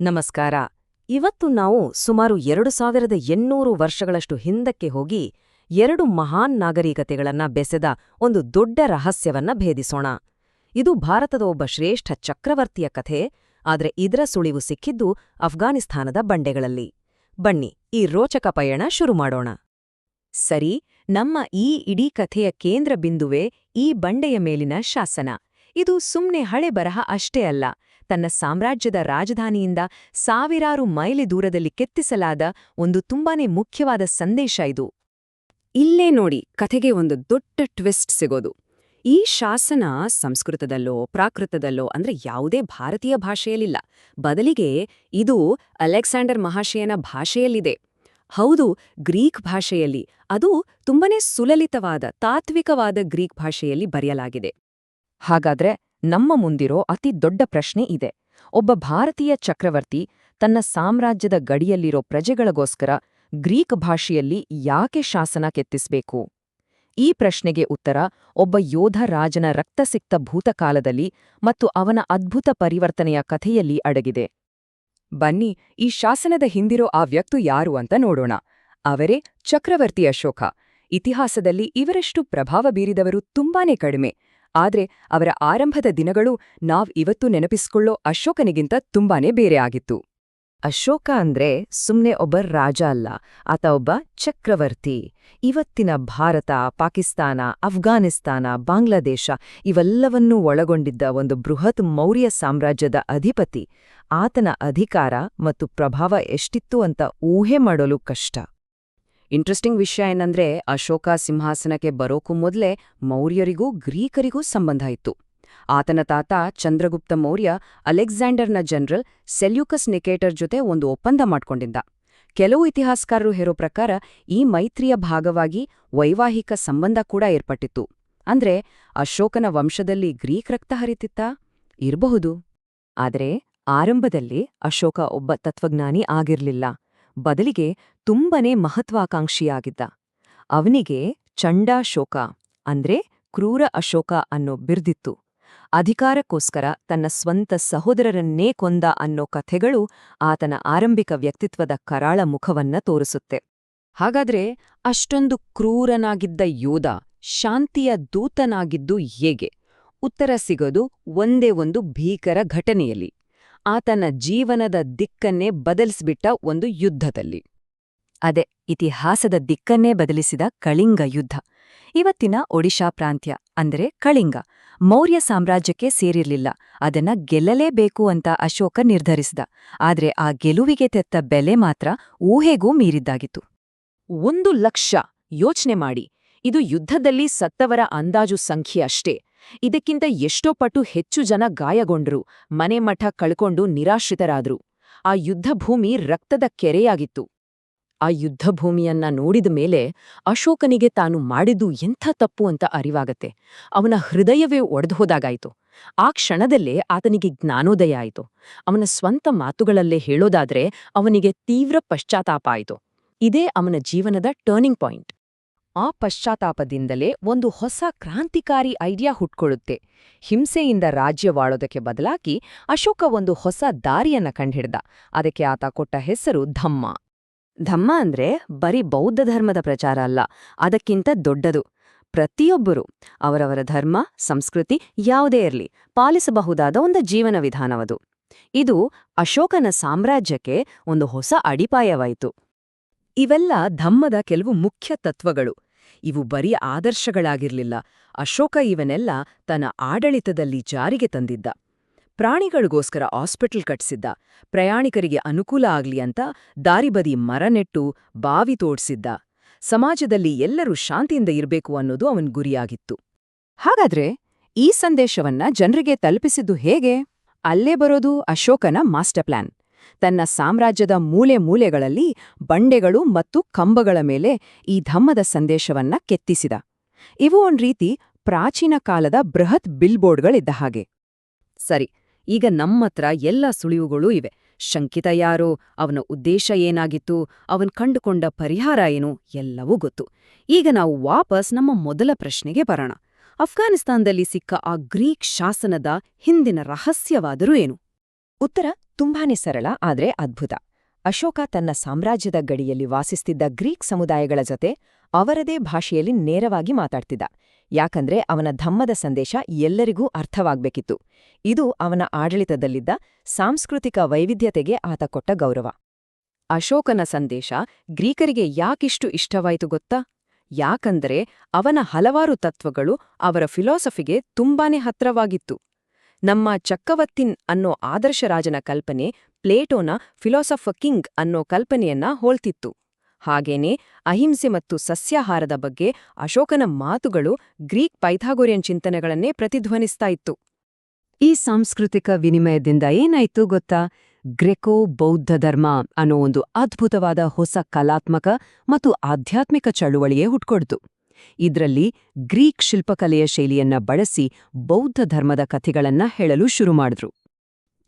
ನಮಸ್ಕಾರ. ಇವತ್ತು ನಾವು ಸುಮಾರು 2800 ವರ್ಷಗಳಷ್ಟು ಹಿಂದಕ್ಕೆ ಹೋಗಿ 2 ಮಹಾನ್ ನಾಗರಿಕತೆಗಳನ್ನ ಬೆಸೆದ ಒಂದು ದೊಡ್ಡ ರಹಸ್ಯವನ್ನ ಭೇದಿಸೋಣ. ಇದು ಭಾರತದ ಒಬ್ಬ ಶ್ರೇಷ್ಠ ಚಕ್ರವರ್ತಿಯ ಕಥೆ, ಆದ್ರೆ ಇದರ ಸುಳಿವು ಸಿಕ್ಕಿದ್ದು ಅಫ್ಘಾನಿಸ್ತಾನದ ಬಂಡೆಗಳಲ್ಲಿ. ಬನ್ನಿ, ಈ ರೋಚಕ ಪಯಣ ಶುರು ಮಾಡೋಣ. ಸರಿ, ನಮ್ಮ ಈ ಇಡೀ ಕಥೆಯ ಕೇಂದ್ರ ಬಿಂದುವೇ ಈ ಬಂಡೆಯ ಮೇಲಿನ ಶಾಸನ. ಇದು ಸುಮ್ನೆ ಹಳೆ ಬರಹ ಅಷ್ಟೇ ಅಲ್ಲ, ತನ್ನ ಸಾಮ್ರಾಜ್ಯದ ರಾಜಧಾನಿಯಿಂದ ಸಾವಿರಾರು ಮೈಲಿ ದೂರದಲ್ಲಿ ಕೆತ್ತಿಸಲಾದ ಒಂದು ತುಂಬಾನೇ ಮುಖ್ಯವಾದ ಸಂದೇಶ ಇದು. ಇಲ್ಲೇ ನೋಡಿ, ಕಥೆಗೆ ಒಂದು ದೊಡ್ಡ ಟ್ವಿಸ್ಟ್ ಸಿಗೋದು. ಈ ಶಾಸನ ಸಂಸ್ಕೃತದಲ್ಲೋ ಪ್ರಾಕೃತದಲ್ಲೋ ಅಂದ್ರೆ ಯಾವುದೇ ಭಾರತೀಯ ಭಾಷೆಯಲ್ಲಿಲ್ಲ. ಬದಲಿಗೆ ಇದು ಅಲೆಕ್ಸಾಂಡರ್ ಮಹಾಶಯನ ಭಾಷೆಯಲ್ಲಿದೆ. ಹೌದು, ಗ್ರೀಕ್ ಭಾಷೆಯಲ್ಲಿ. ಅದು ತುಂಬಾನೇ ಸುಲಲಿತವಾದ, ತಾತ್ವಿಕವಾದ ಗ್ರೀಕ್ ಭಾಷೆಯಲ್ಲಿ ಬರೆಯಲಾಗಿದೆ. ಹಾಗಾದ್ರೆ ನಮ್ಮ ಮುಂದಿರೋ ಅತಿ ದೊಡ್ಡ ಪ್ರಶ್ನೆ ಇದೆ. ಒಬ್ಬ ಭಾರತೀಯ ಚಕ್ರವರ್ತಿ ತನ್ನ ಸಾಮ್ರಾಜ್ಯದ ಗಡಿಯಲ್ಲಿರೋ ಪ್ರಜೆಗಳಿಗೋಸ್ಕರ ಗ್ರೀಕ್ ಭಾಷೆಯಲ್ಲಿ ಯಾಕೆ ಶಾಸನ ಕೆತ್ತಿಸ್ಬೇಕು? ಈ ಪ್ರಶ್ನೆಗೆ ಉತ್ತರ ಒಬ್ಬ ಯೋಧ ರಾಜನ ರಕ್ತಸಿಕ್ತ ಭೂತಕಾಲದಲ್ಲಿ ಮತ್ತು ಅವನ ಅದ್ಭುತ ಪರಿವರ್ತನೆಯ ಕಥೆಯಲ್ಲಿ ಅಡಗಿದೆ. ಬನ್ನಿ, ಈ ಶಾಸನದ ಹಿಂದಿರೋ ಆ ವ್ಯಕ್ತಿ ಯಾರು ಅಂತ ನೋಡೋಣ. ಅವರೇ ಚಕ್ರವರ್ತಿ ಅಶೋಕ. ಇತಿಹಾಸದಲ್ಲಿ ಇವರಷ್ಟು ಪ್ರಭಾವ ಬೀರಿದವರು ತುಂಬಾನೇ ಕಡಿಮೆ. ಆದ್ರೆ ಅವರ ಆರಂಭದ ದಿನಗಳು ಇವತ್ತು ನೆನಪಿಸ್ಕೊಳ್ಳೋ ಅಶೋಕನಿಗಿಂತ ತುಂಬಾನೇ ಬೇರೆ ಆಗಿತ್ತು. ಅಶೋಕ ಅಂದ್ರೆ ಸುಮ್ನೆ ಒಬ್ಬ ರಾಜ ಅಲ್ಲ, ಆತ ಒಬ್ಬ ಚಕ್ರವರ್ತಿ. ಇವತ್ತಿನ ಭಾರತ, ಪಾಕಿಸ್ತಾನ, ಅಫ್ಘಾನಿಸ್ತಾನ, ಬಾಂಗ್ಲಾದೇಶ ಇವೆಲ್ಲವನ್ನೂ ಒಳಗೊಂಡಿದ್ದ ಒಂದು ಬೃಹತ್ ಮೌರ್ಯ ಸಾಮ್ರಾಜ್ಯದ ಅಧಿಪತಿ. ಆತನ ಅಧಿಕಾರ ಮತ್ತು ಪ್ರಭಾವ ಎಷ್ಟಿತ್ತು ಅಂತ ಊಹೆ ಮಾಡಲು ಕಷ್ಟ. ಇಂಟ್ರೆಸ್ಟಿಂಗ್ ವಿಷಯ ಏನಂದ್ರೆ, ಅಶೋಕ ಸಿಂಹಾಸನಕ್ಕೆ ಬರೋಕ್ಕೂ ಮೊದಲೇ ಮೌರ್ಯರಿಗೂ ಗ್ರೀಕರಿಗೂ ಸಂಬಂಧ ಇತ್ತು. ಆತನ ತಾತ ಚಂದ್ರಗುಪ್ತ ಮೌರ್ಯ ಅಲೆಕ್ಸಾಂಡರ್ನ ಜನರಲ್ ಸೆಲ್ಯೂಕಸ್ ನಿಕೇಟರ್ ಜೊತೆ ಒಂದು ಒಪ್ಪಂದ ಮಾಡ್ಕೊಂಡಿದ್ದ. ಕೆಲವು ಇತಿಹಾಸಕಾರರು ಹೇಳೋ ಪ್ರಕಾರ ಈ ಮೈತ್ರಿಯ ಭಾಗವಾಗಿ ವೈವಾಹಿಕ ಸಂಬಂಧ ಕೂಡ ಏರ್ಪಟ್ಟಿತ್ತು. ಅಂದ್ರೆ ಅಶೋಕನ ವಂಶದಲ್ಲಿ ಗ್ರೀಕ್ ರಕ್ತ ಹರಿತಿತ್ತಾ? ಇರಬಹುದು. ಆದರೆ ಆರಂಭದಲ್ಲಿ ಅಶೋಕ ಒಬ್ಬ ತತ್ವಜ್ಞಾನಿ ಆಗಿರ್ಲಿಲ್ಲ. ಬದಲಿಗೆ ತುಂಬನೇ ಮಹತ್ವಾಕಾಂಕ್ಷಿಯಾಗಿದ್ದ. ಅವನಿಗೆ ಚಂಡಾಶೋಕ ಅಂದ್ರೆ ಕ್ರೂರ ಅಶೋಕ ಅನ್ನೋ ಬಿರ್ದಿತ್ತು. ಅಧಿಕಾರಕ್ಕೋಸ್ಕರ ತನ್ನ ಸ್ವಂತ ಸಹೋದರರನ್ನೇ ಕೊಂದ ಅನ್ನೋ ಕಥೆಗಳು ಆತನ ಆರಂಭಿಕ ವ್ಯಕ್ತಿತ್ವದ ಕರಾಳ ಮುಖವನ್ನ ತೋರಿಸುತ್ತೆ. ಹಾಗಾದ್ರೆ ಅಷ್ಟೊಂದು ಕ್ರೂರನಾಗಿದ್ದ ಯೋಧ ಶಾಂತಿಯ ದೂತನಾಗಿದ್ದು ಹೇಗೆ? ಉತ್ತರ ಸಿಗೋದು ಒಂದೇ ಒಂದು ಭೀಕರ ಘಟನೆಯಲ್ಲಿ. ಆತನ ಜೀವನದ ದಿಕ್ಕನ್ನೇ ಬದಲಿಸ್ಬಿಟ್ಟ ಒಂದು ಯುದ್ಧದಲ್ಲಿ. ಅದೇ ಇತಿಹಾಸದ ದಿಕ್ಕನ್ನೇ ಬದಲಿಸಿದ ಕಳಿಂಗ ಯುದ್ಧ. ಇವತ್ತಿನ ಒಡಿಶಾ ಪ್ರಾಂತ್ಯ ಅಂದರೆ ಕಳಿಂಗ ಮೌರ್ಯ ಸಾಮ್ರಾಜ್ಯಕ್ಕೆ ಸೇರಿರ್ಲಿಲ್ಲ. ಅದನ್ನ ಗೆಲ್ಲಲೇಬೇಕು ಅಂತ ಅಶೋಕ ನಿರ್ಧರಿಸಿದ. ಆದ್ರೆ ಆ ಗೆಲುವಿಗೆ ತೆತ್ತ ಬೆಲೆ ಮಾತ್ರ ಊಹೆಗೂ ಮೀರಿದ್ದಾಗಿತ್ತು. 1,00,000. ಯೋಚ್ನೆ ಮಾಡಿ, ಇದು ಯುದ್ಧದಲ್ಲಿ ಸತ್ತವರ ಅಂದಾಜು ಸಂಖ್ಯೆ ಅಷ್ಟೇ. ಇದಕ್ಕಿಂತ ಎಷ್ಟೋ ಪಟ್ಟು ಹೆಚ್ಚು ಜನ ಗಾಯಗೊಂಡ್ರು, ಮನೆ ಮಠ ಕಳ್ಕೊಂಡು ನಿರಾಶ್ರಿತರಾದ್ರು. ಆ ಯುದ್ಧಭೂಮಿ ರಕ್ತದ ಕೆರೆಯಾಗಿತ್ತು. ಆ ಯುದ್ಧಭೂಮಿಯನ್ನ ನೋಡಿದ ಮೇಲೆ ಅಶೋಕನಿಗೆ ತಾನು ಮಾಡಿದ್ದು ಎಂಥ ತಪ್ಪು ಅಂತ ಅರಿವಾಗತ್ತೆ. ಅವನ ಹೃದಯವೇ ಒಡೆದುಹೋದಾಗಾಯಿತು. ಆ ಕ್ಷಣದಲ್ಲೇ ಆತನಿಗೆ ಜ್ಞಾನೋದಯ ಆಯಿತು. ಅವನ ಸ್ವಂತ ಮಾತುಗಳಲ್ಲೇ ಹೇಳೋದಾದ್ರೆ ಅವನಿಗೆ ತೀವ್ರ ಪಶ್ಚಾತ್ತಾಪ ಆಯಿತು. ಇದೇ ಅವನ ಜೀವನದ ಟರ್ನಿಂಗ್ ಪಾಯಿಂಟ್. ಆ ಪಶ್ಚಾತ್ತಾಪದಿಂದಲೇ ಒಂದು ಹೊಸ ಕ್ರಾಂತಿಕಾರಿ ಐಡಿಯಾ ಹುಟ್ಕೊಳ್ಳುತ್ತೆ. ಹಿಂಸೆಯಿಂದ ರಾಜ್ಯವಾಳೋದಕ್ಕೆ ಬದಲಾಗಿ ಅಶೋಕ ಒಂದು ಹೊಸ ದಾರಿಯನ್ನ ಕಂಡ್ಹಿಡ್ದ. ಅದಕ್ಕೆ ಆತ ಕೊಟ್ಟ ಹೆಸರು ಧಮ್ಮ. ಧಮ್ಮ ಅಂದ್ರೆ ಬರೀ ಬೌದ್ಧ ಧರ್ಮದ ಪ್ರಚಾರ ಅಲ್ಲ, ಅದಕ್ಕಿಂತ ದೊಡ್ಡದು. ಪ್ರತಿಯೊಬ್ಬರೂ ಅವರವರ ಧರ್ಮ, ಸಂಸ್ಕೃತಿ ಯಾವುದೇ ಇರಲಿ ಪಾಲಿಸಬಹುದಾದ ಒಂದು ಜೀವನ ವಿಧಾನವದು. ಇದು ಅಶೋಕನ ಸಾಮ್ರಾಜ್ಯಕ್ಕೆ ಒಂದು ಹೊಸ ಅಡಿಪಾಯವಾಯಿತು. ಇವೆಲ್ಲ ಧಮ್ಮದ ಕೆಲವು ಮುಖ್ಯ ತತ್ವಗಳು. ಇವು ಬರೀ ಆದರ್ಶಗಳಾಗಿರ್ಲಿಲ್ಲ. ಅಶೋಕ ಇವನ್ನೆಲ್ಲ ತನ್ನ ಆಡಳಿತದಲ್ಲಿ ಜಾರಿಗೆ ತಂದಿದ್ದ. ಪ್ರಾಣಿಗಳಿಗೋಸ್ಕರ ಹಾಸ್ಪಿಟಲ್ ಕಟ್ಸಿದ್ದ. ಪ್ರಯಾಣಿಕರಿಗೆ ಅನುಕೂಲ ಆಗ್ಲಿ ಅಂತ ದಾರಿಬದಿ ಮರ ನೆಟ್ಟು ಬಾವಿ ತೋಡ್ಸಿದ್ದ. ಸಮಾಜದಲ್ಲಿ ಎಲ್ಲರೂ ಶಾಂತಿಯಿಂದ ಇರಬೇಕು ಅನ್ನೋದು ಅವನ ಗುರಿಯಾಗಿತ್ತು. ಹಾಗಾದ್ರೆ ಈ ಸಂದೇಶವನ್ನ ಜನರಿಗೆ ತಲುಪಿಸಿದ್ದು ಹೇಗೆ? ಅಲ್ಲೇ ಬರೋದು ಅಶೋಕನ ಮಾಸ್ಟರ್ ಪ್ಲಾನ್. ತನ್ನ ಸಾಮ್ರಾಜ್ಯದ ಮೂಲೆ ಮೂಲೆಗಳಲ್ಲಿ ಬಂಡೆಗಳು ಮತ್ತು ಕಂಬಗಳ ಮೇಲೆ ಈ ಧಮ್ಮದ ಸಂದೇಶವನ್ನ ಕೆತ್ತಿಸಿದ. ಇವು ಒಂದ್ ರೀತಿ ಪ್ರಾಚೀನ ಕಾಲದ ಬೃಹತ್ ಬಿಲ್ಬೋರ್ಡ್ಗಳಿದ್ದ ಹಾಗೆ. ಸರಿ, ಈಗ ನಮ್ಮತ್ರ ಎಲ್ಲ ಸುಳಿವುಗಳೂ ಇವೆ. ಶಂಕಿತ ಯಾರೋ, ಅವನ ಉದ್ದೇಶ ಏನಾಗಿತ್ತು, ಅವನ್ ಕಂಡುಕೊಂಡ ಪರಿಹಾರ ಏನು, ಎಲ್ಲವೂ ಗೊತ್ತು. ಈಗ ನಾವು ವಾಪಸ್ ನಮ್ಮ ಮೊದಲ ಪ್ರಶ್ನೆಗೆ ಬರೋಣ. ಅಫ್ಘಾನಿಸ್ತಾನದಲ್ಲಿ ಸಿಕ್ಕ ಆ ಗ್ರೀಕ್ ಶಾಸನದ ಹಿಂದಿನ ರಹಸ್ಯವಾದರೂ ಏನು? ಉತ್ತರ ತುಂಬಾನೇ ಸರಳ ಆದ್ರೆ ಅದ್ಭುತ. ಅಶೋಕ ತನ್ನ ಸಾಮ್ರಾಜ್ಯದ ಗಡಿಯಲ್ಲಿ ವಾಸಿಸ್ತಿದ್ದ ಗ್ರೀಕ್ ಸಮುದಾಯಗಳ ಜೊತೆ ಅವರದೇ ಭಾಷೆಯಲ್ಲಿ ನೇರವಾಗಿ ಮಾತಾಡ್ತಿದ್ದ. ಯಾಕಂದ್ರೆ ಅವನ ಧಮ್ಮದ ಸಂದೇಶ ಎಲ್ಲರಿಗೂ ಅರ್ಥವಾಗ್ಬೇಕಿತ್ತು. ಇದು ಅವನ ಆಡಳಿತದಲ್ಲಿದ್ದ ಸಾಂಸ್ಕೃತಿಕ ವೈವಿಧ್ಯತೆಗೆ ಆತ ಕೊಟ್ಟ ಗೌರವ. ಅಶೋಕನ ಸಂದೇಶ ಗ್ರೀಕರಿಗೆ ಯಾಕಿಷ್ಟು ಇಷ್ಟವಾಯಿತು ಗೊತ್ತಾ? ಯಾಕಂದರೆ ಅವನ ಹಲವಾರು ತತ್ವಗಳು ಅವರ ಫಿಲಾಸಫಿಗೆ ತುಂಬಾನೇ ಹತ್ರವಾಗಿತ್ತು. ನಮ್ಮ ಚಕ್ಕವತ್ತಿನ್ ಅನ್ನೋ ಆದರ್ಶ ರಾಜನ ಕಲ್ಪನೆ ಪ್ಲೇಟೋನ ಫಿಲಾಸಫರ್ ಕಿಂಗ್ ಅನ್ನೋ ಕಲ್ಪನೆಯನ್ನ ಹೋಲ್ತಿತ್ತು. ಹಾಗೇನೇ ಅಹಿಂಸೆ ಮತ್ತು ಸಸ್ಯಾಹಾರದ ಬಗ್ಗೆ ಅಶೋಕನ ಮಾತುಗಳು ಗ್ರೀಕ್ ಪೈಥಾಗೋರಿಯನ್ ಚಿಂತನೆಗಳನ್ನೇ ಪ್ರತಿಧ್ವನಿಸ್ತಾ ಇತ್ತು. ಈ ಸಾಂಸ್ಕೃತಿಕ ವಿನಿಮಯದಿಂದ ಏನಾಯ್ತು ಗೊತ್ತಾ? ಗ್ರೆಕೋ ಬೌದ್ಧ ಧರ್ಮ ಅನ್ನೋ ಒಂದು ಅದ್ಭುತವಾದ ಹೊಸ ಕಲಾತ್ಮಕ ಮತ್ತು ಆಧ್ಯಾತ್ಮಿಕ ಚಳುವಳಿಯೇ ಹುಟ್ಕೊಡ್ತು. ಇದ್ರಲ್ಲಿ ಗ್ರೀಕ್ ಶಿಲ್ಪಕಲೆಯ ಶೈಲಿಯನ್ನ ಬಳಸಿ ಬೌದ್ಧ ಧರ್ಮದ ಕಥೆಗಳನ್ನ ಹೇಳಲು ಶುರು ಮಾಡಿದ್ರು.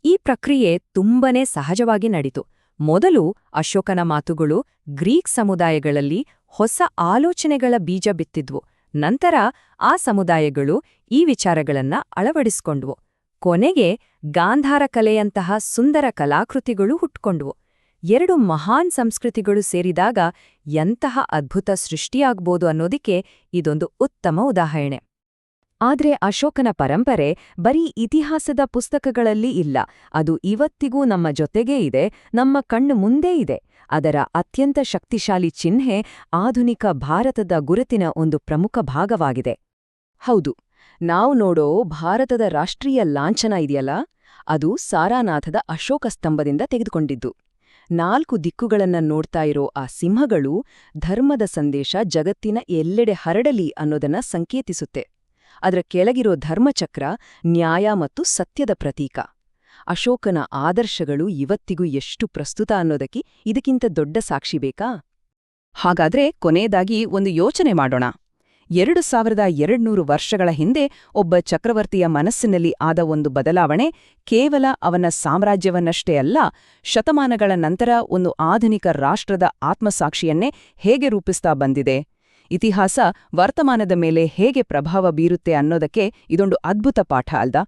ಈ ಪ್ರಕ್ರಿಯೆ ತುಂಬನೇ ಸಹಜವಾಗಿ ನಡೀತು. ಮೊದಲು ಅಶೋಕನ ಮಾತುಗಳು ಗ್ರೀಕ್ ಸಮುದಾಯಗಳಲ್ಲಿ ಹೊಸ ಆಲೋಚನೆಗಳ ಬೀಜ ಬಿತ್ತಿದ್ವು. ನಂತರ ಆ ಸಮುದಾಯಗಳು ಈ ವಿಚಾರಗಳನ್ನ ಅಳವಡಿಸ್ಕೊಂಡ್ವು. ಕೊನೆಗೆ ಗಾಂಧಾರ ಕಲೆಯಂತಹ ಸುಂದರ ಕಲಾಕೃತಿಗಳು ಹುಟ್ಕೊಂಡ್ವು. ಎರಡು ಮಹಾನ್ ಸಂಸ್ಕೃತಿಗಳು ಸೇರಿದಾಗ ಎಂತಹ ಅದ್ಭುತ ಸೃಷ್ಟಿಯಾಗ್ಬೋದು ಅನ್ನೋದಕ್ಕೆ ಇದೊಂದು ಉತ್ತಮ ಉದಾಹರಣೆ. ಆದ್ರೆ ಅಶೋಕನ ಪರಂಪರೆ ಬರೀ ಇತಿಹಾಸದ ಪುಸ್ತಕಗಳಲ್ಲಿ ಇಲ್ಲ. ಅದು ಇವತ್ತಿಗೂ ನಮ್ಮ ಜೊತೆಗೇ ಇದೆ, ನಮ್ಮ ಕಣ್ಣು ಮುಂದೇ ಇದೆ. ಅದರ ಅತ್ಯಂತ ಶಕ್ತಿಶಾಲಿ ಚಿಹ್ನೆ ಆಧುನಿಕ ಭಾರತದ ಗುರುತಿನ ಒಂದು ಪ್ರಮುಖ ಭಾಗವಾಗಿದೆ. ಹೌದು, ನಾವು ನೋಡೋ ಭಾರತದ ರಾಷ್ಟ್ರೀಯ ಲಾಂಛನ ಇದೆಯಲ್ಲ, ಅದು ಸಾರಾನಾಥದ ಅಶೋಕ ಸ್ತಂಭದಿಂದ ತೆಗೆದುಕೊಂಡಿದ್ದು. 4 ದಿಕ್ಕುಗಳನ್ನ ನೋಡ್ತಾ ಇರೋ ಆ ಸಿಂಹಗಳು ಧರ್ಮದ ಸಂದೇಶ ಜಗತ್ತಿನ ಎಲ್ಲೆಡೆ ಹರಡಲಿ ಅನ್ನೋದನ್ನ ಸಂಕೇತಿಸುತ್ತೆ. ಅದರ ಕೆಳಗಿರೋ ಧರ್ಮಚಕ್ರ ನ್ಯಾಯ ಮತ್ತು ಸತ್ಯದ ಪ್ರತೀಕ. ಅಶೋಕನ ಆದರ್ಶಗಳು ಇವತ್ತಿಗೂ ಎಷ್ಟು ಪ್ರಸ್ತುತ ಅನ್ನೋದಕ್ಕೆ ಇದಕ್ಕಿಂತ ದೊಡ್ಡ ಸಾಕ್ಷಿ ಬೇಕಾ? ಹಾಗಾದ್ರೆ ಕೊನೆಯದಾಗಿ ಒಂದು ಯೋಚನೆ ಮಾಡೋಣ. 2200 ವರ್ಷಗಳ ಹಿಂದೆ ಒಬ್ಬ ಚಕ್ರವರ್ತಿಯ ಮನಸ್ಸಿನಲ್ಲಿ ಆದ ಒಂದು ಬದಲಾವಣೆ ಕೇವಲ ಅವನ ಸಾಮ್ರಾಜ್ಯವನ್ನಷ್ಟೇ ಅಲ್ಲ, ಶತಮಾನಗಳ ನಂತರ ಒಂದು ಆಧುನಿಕ ರಾಷ್ಟ್ರದ ಆತ್ಮಸಾಕ್ಷಿಯನ್ನೇ ಹೇಗೆ ರೂಪಿಸ್ತಾ ಬಂದಿದೆ. ಇತಿಹಾಸ ವರ್ತಮಾನದ ಮೇಲೆ ಹೇಗೆ ಪ್ರಭಾವ ಬೀರುತ್ತೆ ಅನ್ನೋದಕ್ಕೆ ಇದೊಂದು ಅದ್ಭುತ ಪಾಠ ಅಲ್ದಾ?